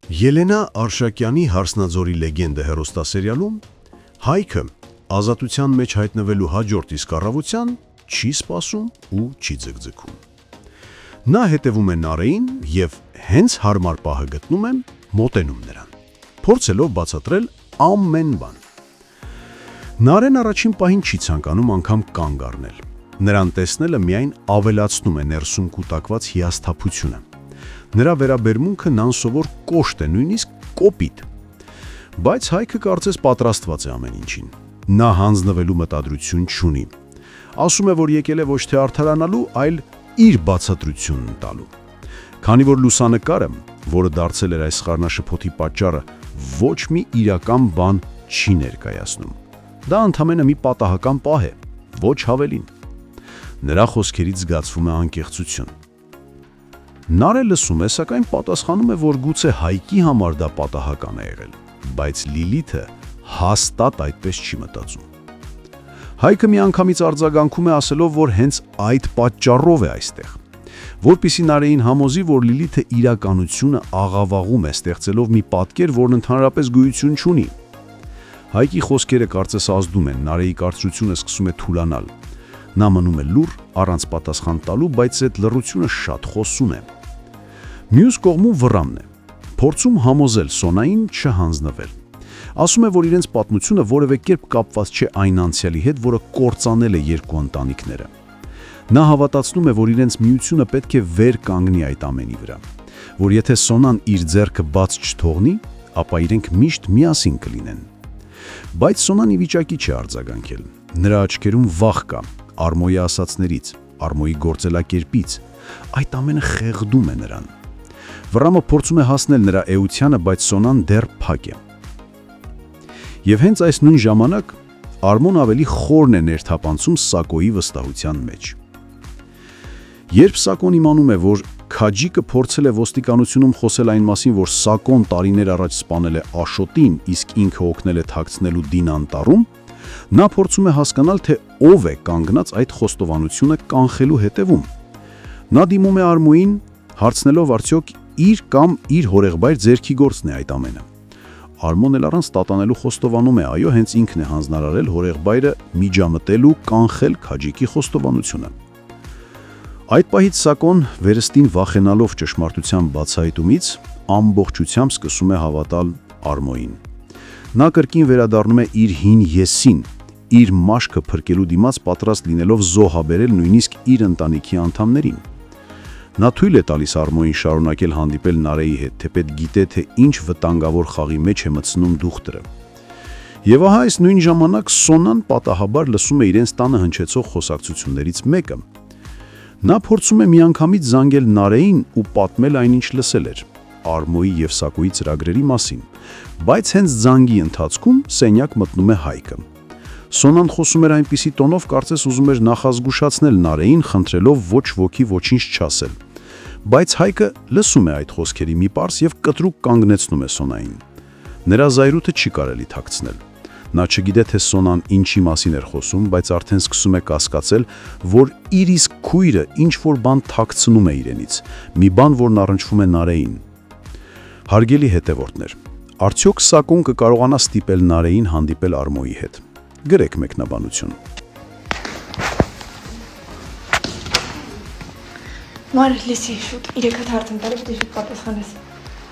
Ելենա Արշակյանի «Հարսնաձորի լեգենդը» հեռուստասերիալում Հայքը ազատության մեջ հայտնվելու հաջորդ իսկ առավոտյան չի սպասում ու չի ձգձգում։ Նա հետևում է Նարեին և հենց հարմար պահը գտնում է մոտենում նրան, փորձելով բացատրել ամեն բան։ Նարեն առաջին պահին չի ցանկանում անգամ կանգ առնել։ Նրան տեսնելը միայն ավելացնում է ներսում կուտակված հիասթափությունը։ Նրա վերաբերմունքը նանսովոր կոշտ է, նույնիսկ կոպիտ։ Բայց Հայքը կարծես պատրաստված է ամեն ինչին։ Նա հանձնվելու մտադրություն չունի։ Ասում է, որ եկել է ոչ թե արդարանալու, այլ իր բացատրությունն տալու։ Քանի որ լուսանկարը, որը դարձել էր այս խառնաշփոթի պատճառը, ոչ մի իրական բան չի ներկայացնում։ Դա ընդամենը մի պատահական պահ է, ոչ հավելին։ Նրա խոսքերից զգացվում է անկեղծություն։ Նարը լսում է, սակայն պատասխանում է, որ գուցե Հայկի համար դա պատահական է եղել, բայց Լիլիթը հաստատ այդպես չի մտածում։ Հայքը միանգամից արձագանքում է ասելով, որ հենց այդ պատճառով է այստեղ, որպեսզի Նարեին համոզի, որ Լիլիթը իրականությունը աղավաղում է, ստեղծելով մի պատկեր, որն ընդհանրապես գոյություն չունի։ Հայկի խոսքերը կարծես ազդում են, Նարեի կարծրությունը սկսում է թուլանալ։ Նա մնում է լուռ, առանց պատասխան տալու, բայց այդ լռությունը շատ խոսուն է։ Մյուս կողմում Վռամն է, փորձում համոզել Սոնային չհանձնվել։ Ասում է, որ իրենց պատմությունը որևէ կերպ կապված չէ այն անցյալի հետ, որը կործանել է երկու ընտանիքները։ Նա հավատացնում է, որ իրենց միությունը պետք է վեր կանգնի այդ ամենի վրա, որ եթե Սոնան իր ձեռքը բաց չթողնի, ապա իրենք միշտ միասին կլինեն։ Բայց Սոնան ի վիճակի չէ արձագանքել։ Նրա աչքերում վախ կա, Արմոյի ասածներից, Արմոյի գործելակերպից, այդ ամենը խեղդում է նրան։ Վռամը փորձում է հասնել նրա էությանը, բայց Սոնան դեռ փակ է։ Եվ հենց այս նույն ժամանակ Արմոն ավելի խորն է ներթափանցում Սակոյի վստահության մեջ։ Երբ Սակոն իմանում է, որ Քաջիկը փորձել է ոստիկանությունում խոսել այն մասին, որ Սակոն տարիներ առաջ սպանել է Աշոտին, իսկ ինքը օգնել է թաքցնելու Դին անտառում, նա փորձում է հասկանալ, թե ով է կանգնած այդ խոստովանությունը կանխելու հետևում։ Նա դիմում է Արմոյին, հարցնելով արդյոք իր կամ իր հորեղբայր ձեռքի գործն է այդ ամենը։ Արմոն էլ առանց տատանելու խոստովանում է, այո, հենց ինքն է հանձնարարել հորեղբայրը միջամտել ու կանխել Քաջիկի խոստովանությունը։ Այդ պահից Սակոն, վերստին վախենալով ճշմարտության բացահայտումից, ամբողջությամբ սկսում է հավատալ Արմոյին։ Նա կրկին վերադառնում է իր հին եսին, իր մաշկը փրկելու դիմաց պատրաստ լինելով զոհաբերել նույնիսկ իր ընտանիքի անդամներին։ Նա թույլ է տալիս Արմոյին շարունակել հանդիպել Նարեի հետ, թեպետ գիտե, թե ինչ վտանգավոր խաղի մեջ է մտցնում դուխտրը։ Եվ ահա այս նույն ժամանակ Սոնան պատահաբար լսում է իրենց տանը հնչեցող խոսակցություններից մեկը։ Նա փորձում է միանգամից զանգել Նարեին ու պատմել այն, ինչ լսել էր Արմոյի և Սակոյի ծրագրերի մասին, բայց հենց զանգի ընթացքում սենյակ մտնում է Հայկը։ Սոնան խոսում էր այնպիսի տոնով, կարծես ուզում էր նախազգուշացնել Նարեին, խնդրելով ոչ ոքի ոչինչ չասել։ Բայց Հայկը լսում է այդ խոսքերի մի պարզ և կտրուկ կանգնեցնում է Սոնային։ Նրա զայրույթը չի կարելի թաքցնել։ Նա չգիտե, թե Սոնան ինչի մասին էր խոսում, բայց արդեն սկսում է կասկածել, որ իր իսկ քույրը ինչ-որ բան թաքցնում է իրենից, մի բան, որն առնչվում է Նարեին։ Հարգելի հետևորդներ, արդյոք Սակոն կկարողանա ստիպել Նարեին հանդիպել Արմոյի հետ։ Գրեք մեկնաբանություն։ Մար, լսի, շուտ 3 հատ հարց եմ տալի, պետք է շուտ պատասխանես։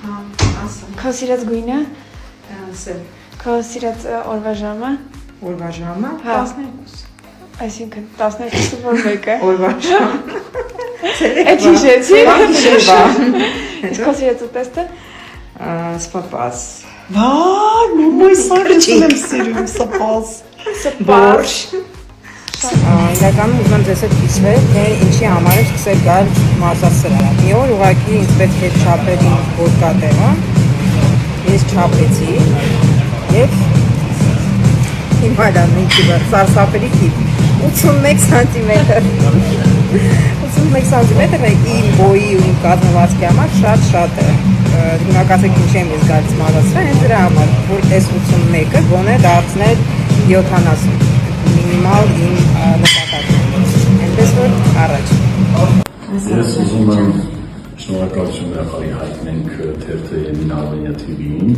Հա, ասա։ Քո սիրած գույնը, Ասել։ քո սիրած օրվա ժամը, Օրվա ժամը Հա։ 12։ այսինքն 12-ը որ մեկը։ Օրվա ժամ։ Այդ հիշեցի։ Շեշվա։ Քո սիրած ուտեստը, Սպապաս։ Վայ, մամայ սարիչին եմ սիրում, սպաս։ բորշ։ Իրականում ուզում եմ ձեզ հետ կիսվել, թե ինչի համար եմ սկսել գալ մարզասրահ։ Մի օր ուղղակի ինձ պետք էր չափել իմ ոտկատեղը, ես չափեցի և հիմա դա մի կիվը, սարսափելի կիվ, 81 սանտիմետր։ 81 սանտիմետրը իմ բոյի ու իմ կազմվածքի համար շատ է։ Հիմա կասեք ինչ եմ ես գալիս մարզասրահ, հենց դրա համար, որ այս 81-ը գոնե դարձնել 70, մինիմալ իմ նպատակը։ Այնպես որ առաջ։ Ես ուզում եմ Շնորհակալություն հրապարի հայտնենք թերթը Եմին Արմենիա TV-ին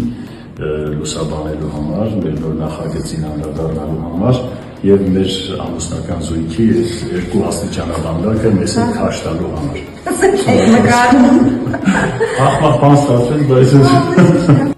լուսաբանելու համար, մեր նոր նախագծին անդրադառնալու համար եւ մեր ամուսնական զույգի երկու աստիճանաբանդակը մեզ հետ քաշ տալու համար։ Ահ, բան ստացվեց, բայց